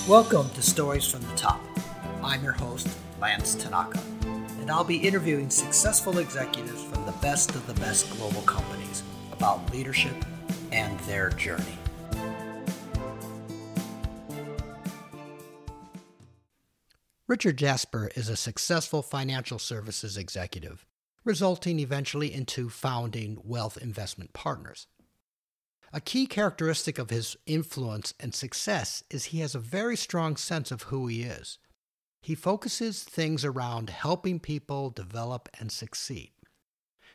Welcome to Stories from the Top. I'm your host, Lance Tanaka, and I'll be interviewing successful executives from the best of the best global companies about leadership and their journey. Richard Jasper is a successful financial services executive, resulting eventually into founding Wealth Investment Partners. A key characteristic of his influence and success is he has a very strong sense of who he is. He focuses things around helping people develop and succeed.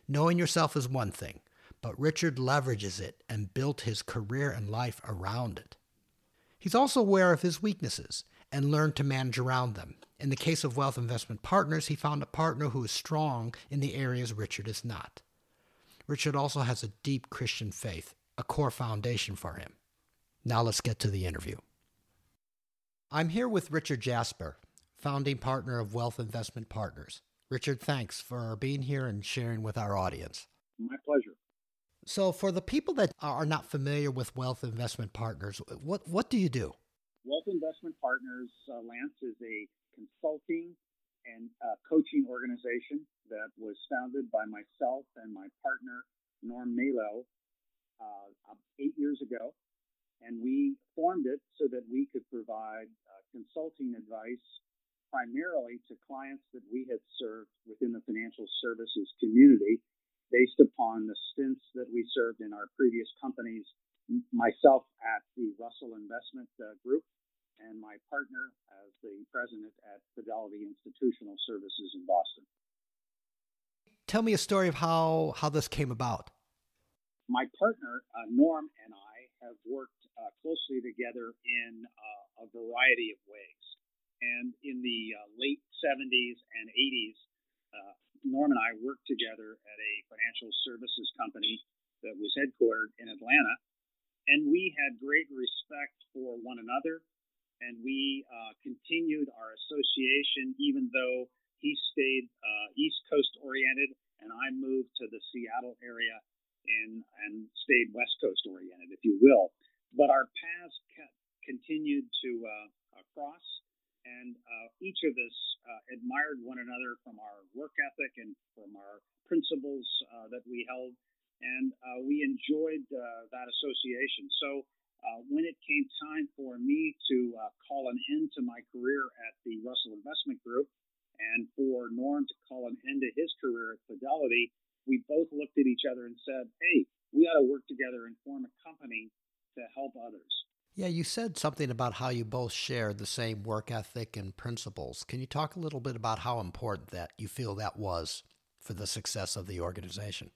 Knowing yourself is one thing, but Richard leverages it and built his career and life around it. He's also aware of his weaknesses and learned to manage around them. In the case of Wealth Investment Partners, he found a partner who is strong in the areas Richard is not. Richard also has a deep Christian faith, a core foundation for him. Now let's get to the interview. I'm here with Richard Jasper, founding partner of Wealth Investment Partners. Richard, thanks for being here and sharing with our audience. My pleasure. So for the people that are not familiar with Wealth Investment Partners, what do you do? Wealth Investment Partners, Lance, is a consulting and coaching organization that was founded by myself and my partner, Norm Malo, 8 years ago, and we formed it so that we could provide consulting advice primarily to clients that we had served within the financial services community based upon the stints that we served in our previous companies, myself at the Russell Investment Group and my partner as the president at Fidelity Institutional Services in Boston. Tell me a story of how this came about. My partner, Norm, and I have worked closely together in a variety of ways. And in the late 70s and 80s, Norm and I worked together at a financial services company that was headquartered in Atlanta. And we had great respect for one another. And we continued our association, even though he stayed East Coast oriented and I moved to the Seattle area and stayed West Coast oriented, if you will. But our paths continued to cross, and each of us admired one another from our work ethic and from our principles that we held, and we enjoyed that association. So when it came time for me to call an end to my career at the Russell Investment Group and for Norm to call an end to his career at Fidelity, we both looked at each other and said, hey, we ought to work together and form a company to help others. Yeah, you said something about how you both share the same work ethic and principles. Can you talk a little bit about how important that you feel that was for the success of the organization?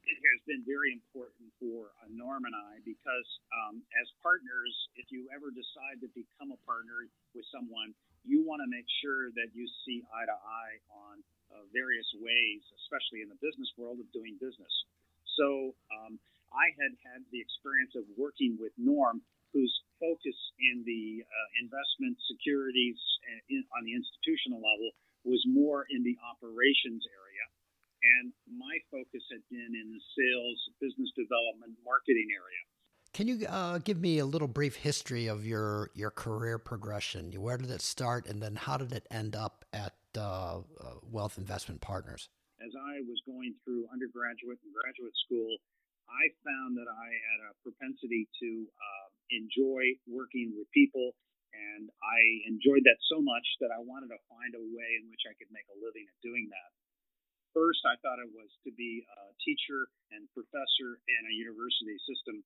It has been very important for Norm and I because as partners, if you ever decide to become a partner with someone, you want to make sure that you see eye to eye on various ways, especially in the business world of doing business. So I had the experience of working with Norm, whose focus in the investment securities on the institutional level was more in the operations area. And my focus had been in the sales, business development, marketing area. Can you give me a little brief history of your career progression? Where did it start, and then how did it end up at Wealth Investment Partners? As I was going through undergraduate and graduate school, I found that I had a propensity to enjoy working with people, and I enjoyed that so much that I wanted to find a way in which I could make a living at doing that. First, I thought it was to be a teacher and professor in a university system.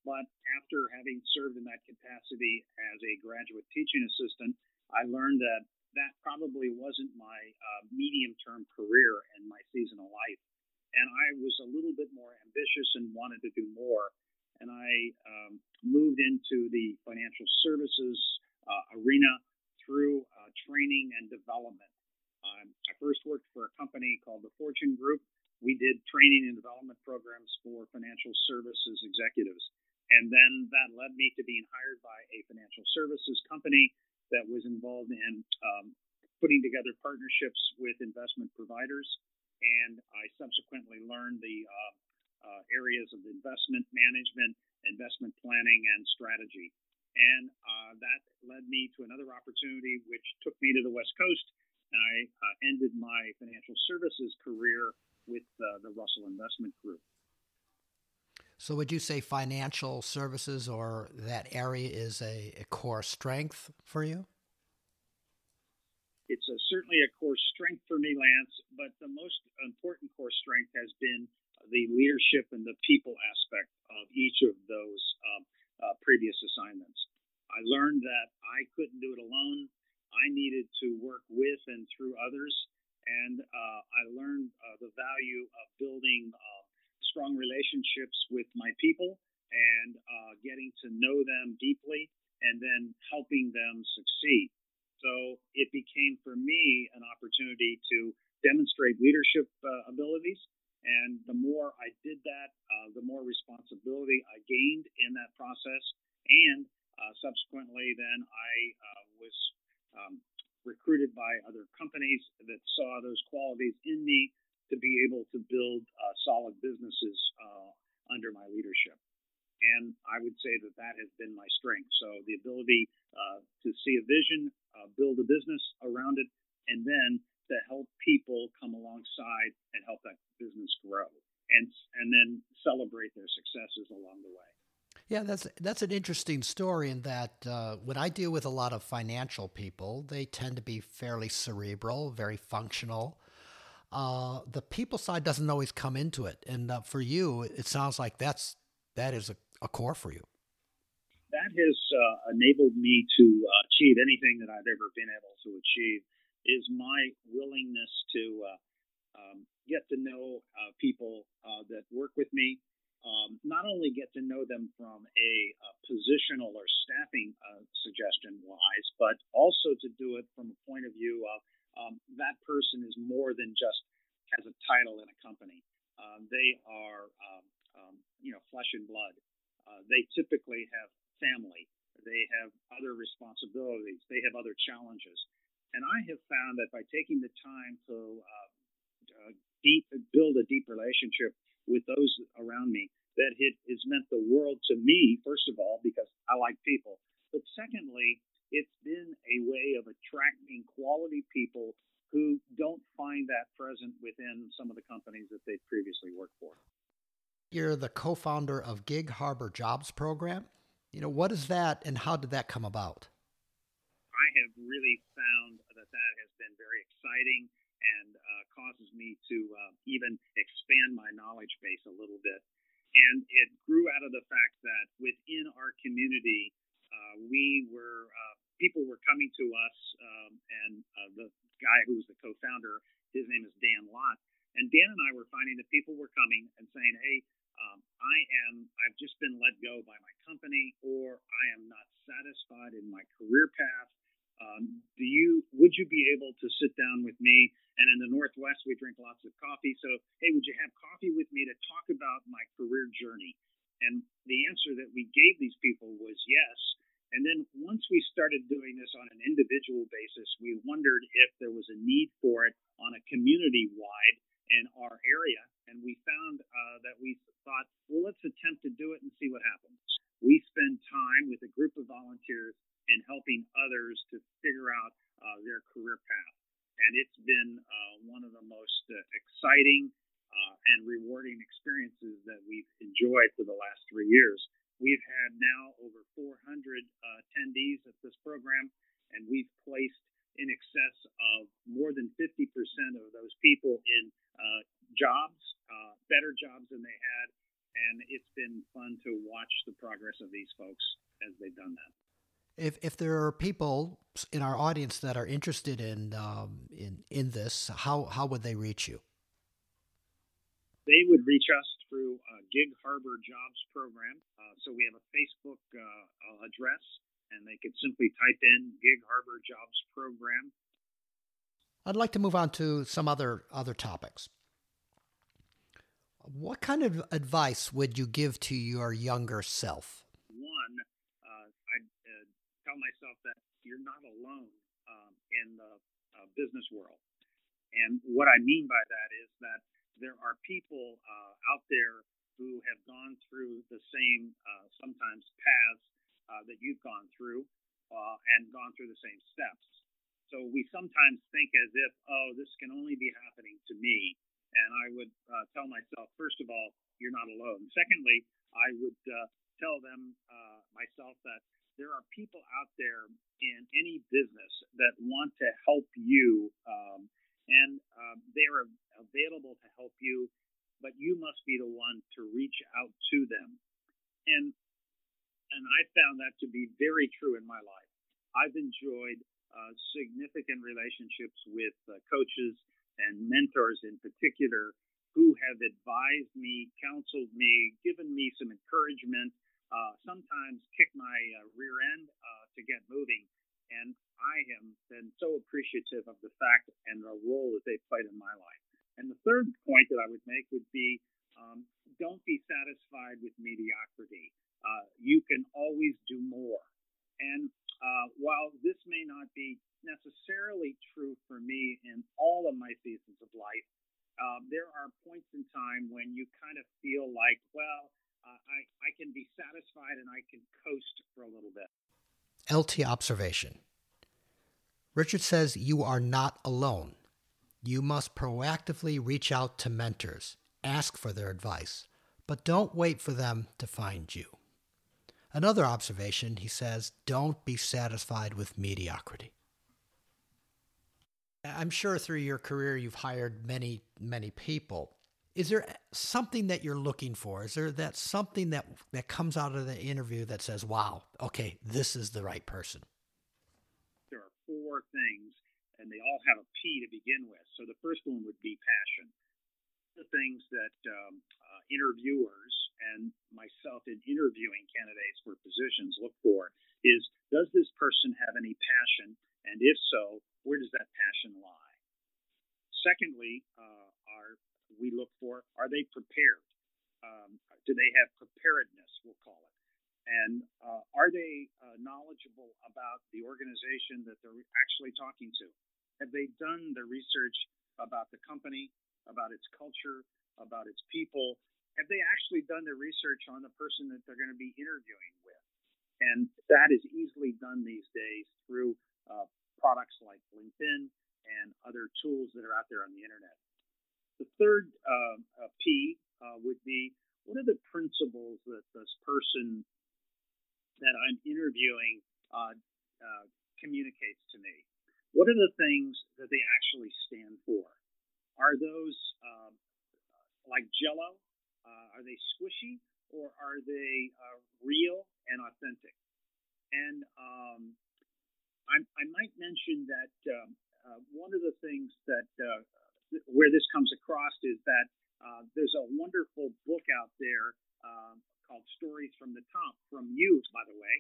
But after having served in that capacity as a graduate teaching assistant, I learned that probably wasn't my medium-term career in my seasonal life. And I was a little bit more ambitious and wanted to do more. And I moved into the financial services arena through training and development. I first worked for a company called the Fortune Group. We did training and development programs for financial services executives. And then that led me to being hired by a financial services company that was involved in putting together partnerships with investment providers. And I subsequently learned the areas of investment management, investment planning, and strategy. And that led me to another opportunity, which took me to the West Coast. And I ended my financial services career with the Russell Investment Group. So would you say financial services or that area is a core strength for you? It's certainly a core strength for me, Lance, but the most important core strength has been the leadership and the people aspect of each of those previous assignments. I learned that I couldn't do it alone. I needed to work with and through others, and I learned the value of building strong relationships with my people and getting to know them deeply and then helping them succeed. So it became for me an opportunity to demonstrate leadership abilities. And the more I did that, the more responsibility I gained in that process. And subsequently, then I was recruited by other companies that saw those qualities in me to be able to build solid businesses under my leadership. And I would say that that has been my strength. So the ability to see a vision, build a business around it, and then to help people come alongside and help that business grow, and then celebrate their successes along the way. Yeah, that's an interesting story in that when I deal with a lot of financial people, they tend to be fairly cerebral, very functional. The people side doesn't always come into it, and for you, it sounds like that is a core for you. That has enabled me to achieve anything that I've ever been able to achieve. Is my willingness to get to know people that work with me. Not only get to know them from a positional or staffing suggestion wise, but also to do it from a point of view of that person is more than just has a title in a company. They are, flesh and blood. They typically have family. They have other responsibilities. They have other challenges. And I have found that by taking the time to build a deep relationship with those around me, that it has meant the world to me, first of all, because I like people. But secondly, it's been a way of attracting quality people who don't find that present within some of the companies that they've previously worked for. You're the co-founder of Gig Harbor Jobs Program. What is that and how did that come about? I have really found that has been very exciting and causes me to even expand my knowledge base a little bit. And it grew out of the fact that within our community, people were coming to us, and the guy who was the co-founder, his name is Dan Lott. And Dan and I were finding that people were coming and saying, hey, I've just been let go by my company, or I am not satisfied in my career path. Would you be able to sit down with me? And in the Northwest, we drink lots of coffee. So, hey, would you have coffee with me to talk about my career journey? And the answer that we gave these people was yes. And then once we started doing this on an individual basis, we wondered if there was a need for it on a community-wide in our area. And we found that we thought, well, let's attempt to do it and see what happens. We spend time with a group of volunteers in helping others to figure out their career path. And it's been one of the most exciting and rewarding experiences that we've enjoyed for the last 3 years. We've had now over 400 attendees at this program, and we've placed in excess of more than 50% of those people in jobs, better jobs than they had. And it's been fun to watch the progress of these folks as they've done that. If there are people in our audience that are interested in this, how would they reach you? They would reach us through Gig Harbor Jobs Program. So we have a Facebook address, and they could simply type in Gig Harbor Jobs Program. I'd like to move on to some other topics. What kind of advice would you give to your younger self? One, I'd tell myself that you're not alone in the business world. And what I mean by that is that there are people out there who have gone through the same sometimes paths that you've gone through and gone through the same steps. So we sometimes think as if, oh, this can only be happening to me. And I would tell myself, first of all, you're not alone. Secondly, I would tell them myself that there are people out there in any business that want to help you, and they are available to help you, but you must be the one to reach out to them. And I found that to be very true in my life. I've enjoyed significant relationships with coaches and mentors in particular who have advised me, counseled me, given me some encouragement, sometimes kicked my rear end to get moving. And I have been so appreciative of the fact and the role that they've played in my life. And the third point that I would make would be don't be satisfied with mediocrity. You can always do more. And while this may not be necessarily true for me in all of my seasons of life, there are points in time when you kind of feel like, well, I can be satisfied and I can coast for a little bit. LT observation. Richard says you are not alone. You must proactively reach out to mentors, ask for their advice, but don't wait for them to find you. Another observation, he says, don't be satisfied with mediocrity. I'm sure through your career you've hired many, many people. Is there something that you're looking for? Is there that something that comes out of the interview that says, wow, okay, this is the right person? There are four things, and they all have a P to begin with. So the first one would be passion. The things that interviewers and myself in interviewing candidates for positions look for is, does this person have any passion? And if so, where does that passion lie? Secondly, we look for, are they prepared? Do they have preparedness, we'll call it? And are they knowledgeable about the organization that they're actually talking to? Have they done the research about the company, about its culture, about its people? Have they actually done the research on the person that they're going to be interviewing with? And that is easily done these days through products like LinkedIn and other tools that are out there on the internet. The third P would be, what are the principles that this person that I'm interviewing communicates to me? What are the things that they actually stand for? Are those like Jell-O? Are they squishy, or are they real and authentic? And I might mention that one of the things that where this comes across is that there's a wonderful book out there called Stories from the Top, from you, by the way,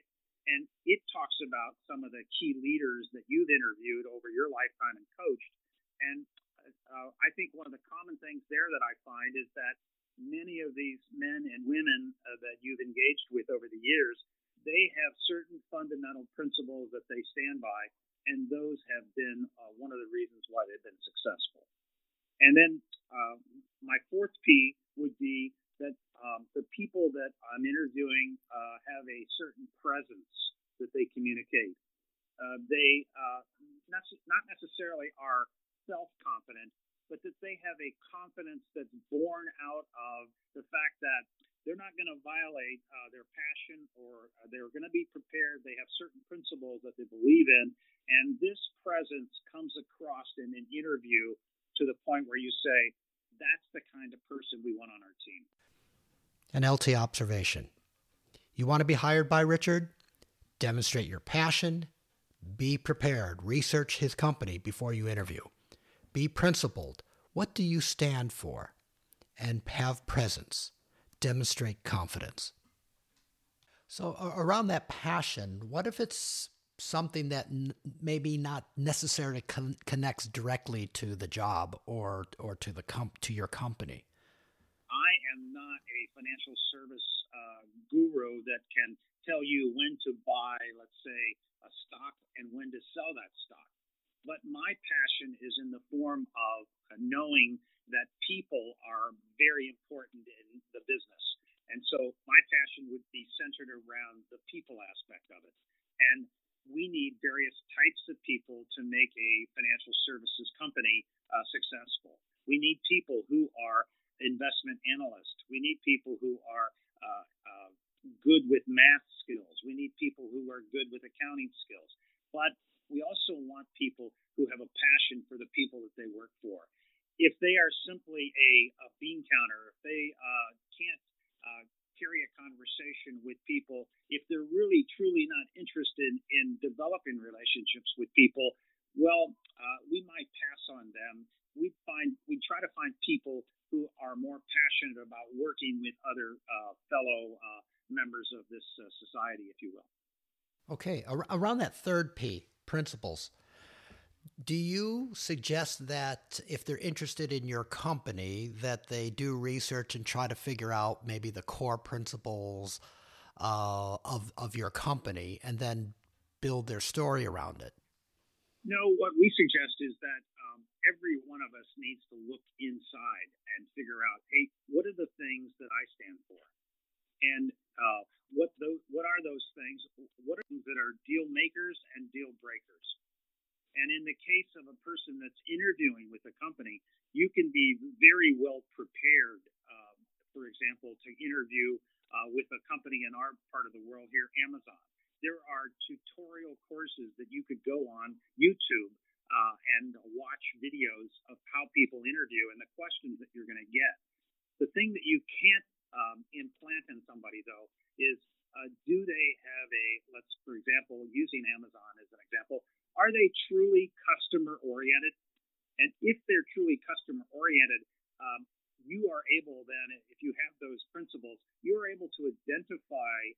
and it talks about some of the key leaders that you've interviewed over your lifetime and coached. And I think one of the common things there that I find is that many of these men and women that you've engaged with over the years, they have certain fundamental principles that they stand by, and those have been one of the reasons why they've been successful. And then my fourth P would be that the people that I'm interviewing have a certain presence that they communicate. They not necessarily are self-confident, but that they have a confidence that's born out of the fact that they're not going to violate their passion, or they're going to be prepared. They have certain principles that they believe in, and this presence comes across in an interview to the point where you say, that's the kind of person we want on our team. An LT observation. You want to be hired by Richard? Demonstrate your passion. Be prepared. Research his company before you interview. Be principled. What do you stand for? And have presence. Demonstrate confidence. So around that passion, what if it's something that maybe not necessarily connects directly to the job or to your company? I am not a financial service guru that can tell you when to buy, let's say, a stock and when to sell that stock. But my passion is in the form of knowing that people are very important in the business. And so my passion would be centered around the people aspect of it. And we need various types of people to make a financial services company successful. We need people who are investment analysts. We need people who are good with math skills. We need people who are good with accounting skills. But we also want people who have a passion for the people that they work for. If they are simply a bean counter, if they can't carry a conversation with people, if they're really truly not interested in developing relationships with people, well, we might pass on them. We try to find people who are more passionate about working with other fellow members of this society, if you will. Okay, around that third P, principles, do you suggest that if they're interested in your company, that they do research and try to figure out maybe the core principles of your company and then build their story around it? No, what we suggest is that every one of us needs to look inside and figure out, hey, what are the things that I stand for? And what are those things? What are things that are deal makers and deal breakers? And in the case of a person that's interviewing with a company, you can be very well prepared, for example, to interview with a company in our part of the world here, Amazon. There are tutorial courses that you could go on YouTube and watch videos of how people interview and the questions that you're going to get. The thing that you can't implant in somebody, though, is do they have for example, using Amazon as an example, are they truly customer oriented? And if they're truly customer oriented, you are able then, if you have those principles, you are able to identify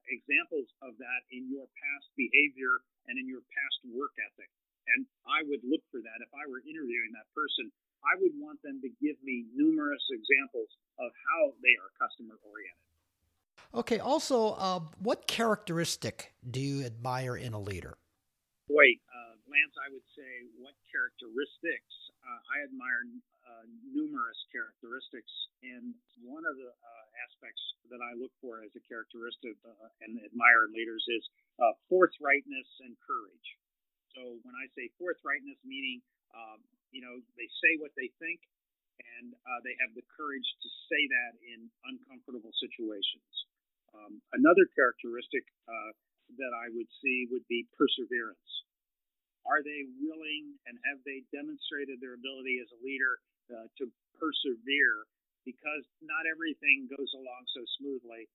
examples of that in your past behavior and in your past work ethic. And I would look for that. If I were interviewing that person, I would want them to give me numerous examples of how they are customer oriented. Okay, also, what characteristic do you admire in a leader? Boy, Lance, I would say what characteristics? I admire numerous characteristics, and one of the aspects that I look for as a characteristic and admire in leaders is forthrightness and courage. So when I say forthrightness, meaning they say what they think, and they have the courage to say that in uncomfortable situations. Another characteristic that I would see would be perseverance. Are they willing and have they demonstrated their ability as a leader to persevere? Because not everything goes along so smoothly.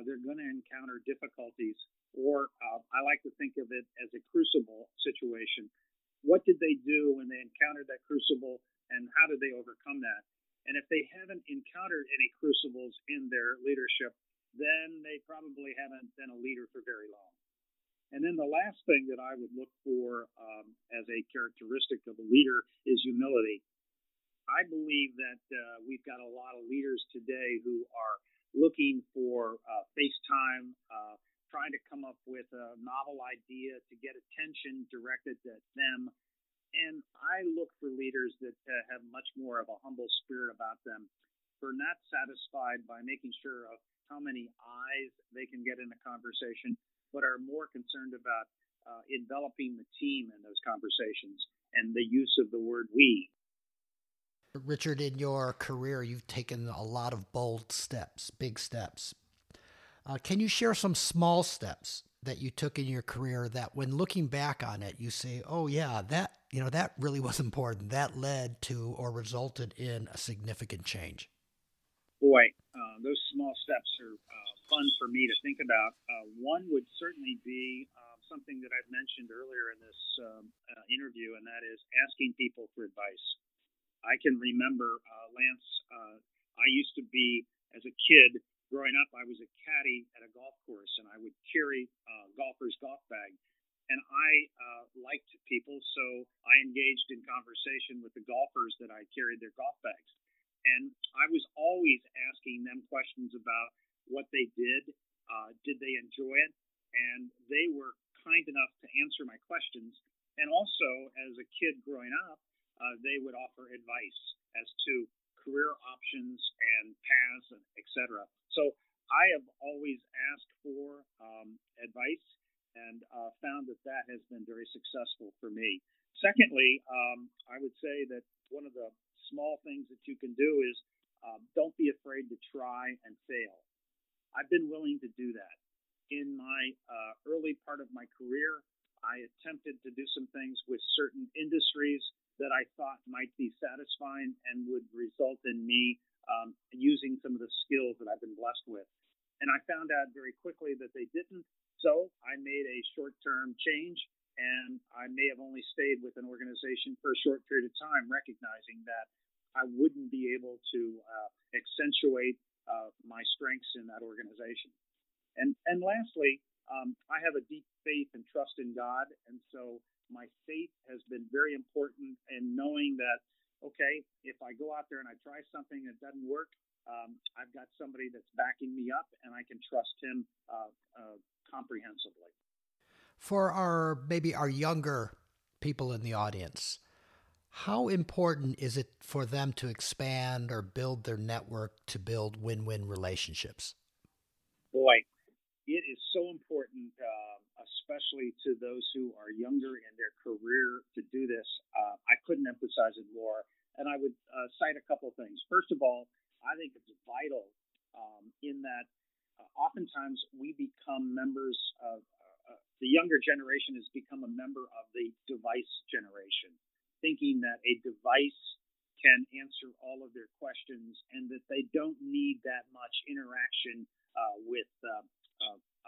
They're going to encounter difficulties, or I like to think of it as a crucible situation. What did they do when they encountered that crucible, and how did they overcome that? And if they haven't encountered any crucibles in their leadership, then they probably haven't been a leader for very long. And then the last thing that I would look for as a characteristic of a leader is humility. I believe that we've got a lot of leaders today who are looking for FaceTime, trying to come up with a novel idea to get attention directed at them. And I look for leaders that have much more of a humble spirit about them, who are not satisfied by making sure of how many eyes they can get in a conversation, but are more concerned about enveloping the team in those conversations and the use of the word we. Richard, in your career, you've taken a lot of bold steps, big steps. Can you share some small steps that you took in your career that when looking back on it, you say, oh yeah, that really was important. That led to or resulted in a significant change? Boy, those small steps are fun for me to think about. One would certainly be something that I've mentioned earlier in this interview, and that is asking people for advice. I can remember, Lance, I used to be, as a kid, growing up, I was a caddy at a golf course, and I would carry golfers' golf bag. And I liked people, so I engaged in conversation with the golfers that I carried their golf bags. And I was always asking them questions about what they did they enjoy it? And they were kind enough to answer my questions. And also, as a kid growing up, they would offer advice as to career options and paths, and et cetera. So I have always asked for advice and found that that has been very successful for me. Secondly, I would say that one of the small things that you can do is don't be afraid to try and fail. I've been willing to do that. In my early part of my career, I attempted to do some things with certain industries that I thought might be satisfying and would result in me using some of the skills that I've been blessed with. And I found out very quickly that they didn't. So I made a short-term change, and I may have only stayed with an organization for a short period of time, recognizing that I wouldn't be able to accentuate my strengths in that organization. And lastly, I have a deep faith and trust in God, and so my faith has been very important in knowing that, okay, if I go out there and I try something that doesn't work, I've got somebody that's backing me up, and I can trust him comprehensively. For maybe our younger people in the audience, how important is it for them to expand or build their network to build win-win relationships? Boy, it is so important, especially to those who are younger in their career, to do this. I couldn't emphasize it more. And I would cite a couple things. First of all, I think it's vital in that oftentimes we become members of the younger generation has become a member of the device generation, thinking that a device can answer all of their questions and that they don't need that much interaction with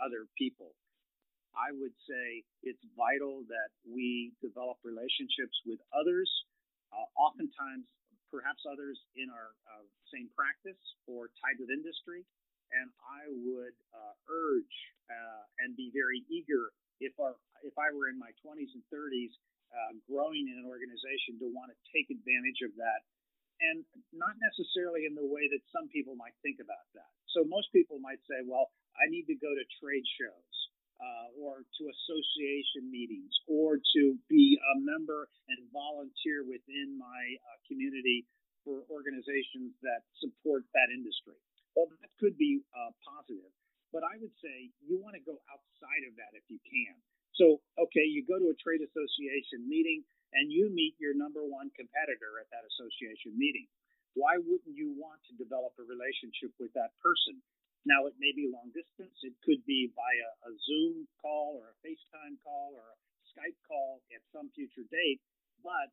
other people. I would say it's vital that we develop relationships with others, oftentimes perhaps others in our same practice or type of industry. And I would urge and be very eager if I were in my 20s and 30s growing in an organization to want to take advantage of that, and not necessarily in the way that some people might think about that. So most people might say, well, I need to go to trade shows or to association meetings or to be a member and volunteer within my community for organizations that support that industry. Well, that could be positive, but I would say you want to go outside of that if you can. So, okay, you go to a trade association meeting and you meet your number one competitor at that association meeting. Why wouldn't you want to develop a relationship with that person? Now, it may be long distance. It could be via a Zoom call or a FaceTime call or a Skype call at some future date. But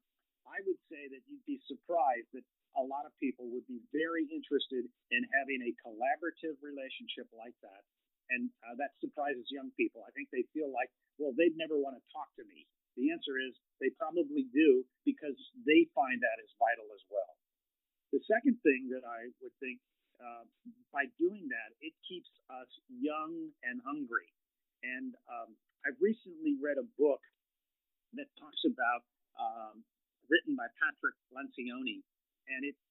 I would say that you'd be surprised that a lot of people would be very interested in having a collaborative relationship like that. And that surprises young people. I think they feel like, well, they'd never want to talk to me. The answer is they probably do because they find that is vital as well. The second thing that I would think, by doing that, it keeps us young and hungry. And I've recently read a book that talks about, written by Patrick Lencioni, and it's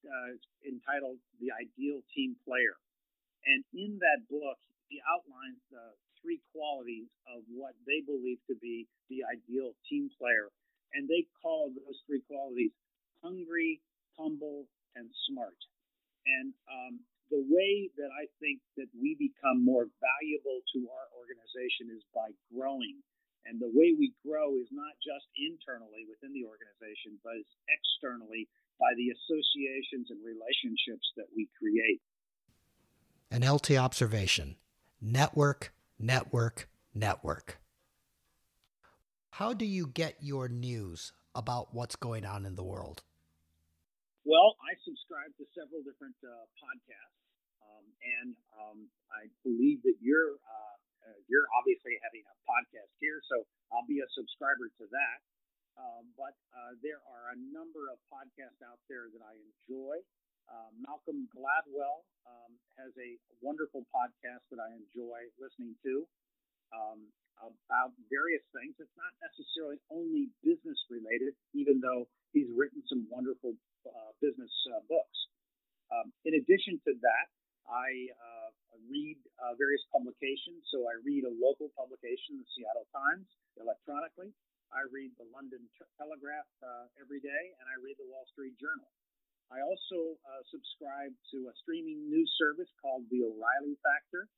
entitled The Ideal Team Player. And in that book, he outlines the three qualities of what they believe to be the ideal team player. And they call those three qualities hungry, humble, and smart. And the way that I think that we become more valuable to our organization is by growing. And the way we grow is not just internally within the organization, but it's externally by the associations and relationships that we create. An LT observation: network, network, network. How do you get your news about what's going on in the world? Well, I subscribe to several different podcasts, and I believe that you're obviously having a podcast here, so I'll be a subscriber to that. But there are a number of podcasts out there that I enjoy. Malcolm Gladwell has a wonderful podcast that I enjoy listening to about various things. It's not necessarily only business related, even though he's written some wonderful business books. In addition to that, I read various publications. So I read a local publication, the Seattle Times, electronically. I read the London Telegraph every day, and I read the Wall Street Journal. I also subscribe to a streaming news service called The O'Reilly Factor,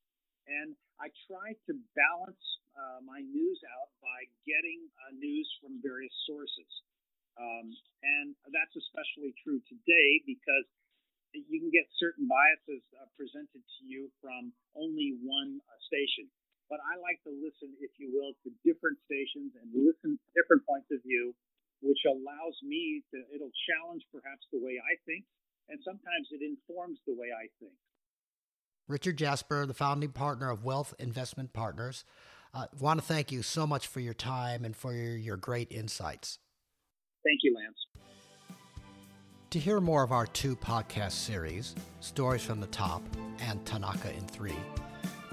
and I try to balance my news out by getting news from various sources. And that's especially true today because you can get certain biases presented to you from only one station. But I like to listen, if you will, to different stations and listen to different points of view, which allows me to, it'll challenge perhaps the way I think, and sometimes it informs the way I think. Richard Jasper, the founding partner of Wealth Investment Partners, I want to thank you so much for your time and for your great insights. Thank you, Lance. To hear more of our 2 podcast series, Stories from the Top and Tanaka in 3,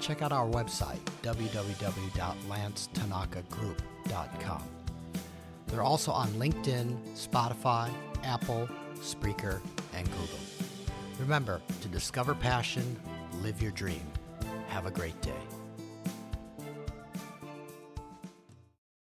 check out our website, www.lancetanakagroup.com. They're also on LinkedIn, Spotify, Apple, Spreaker, and Google. Remember to discover passion, live your dream. Have a great day.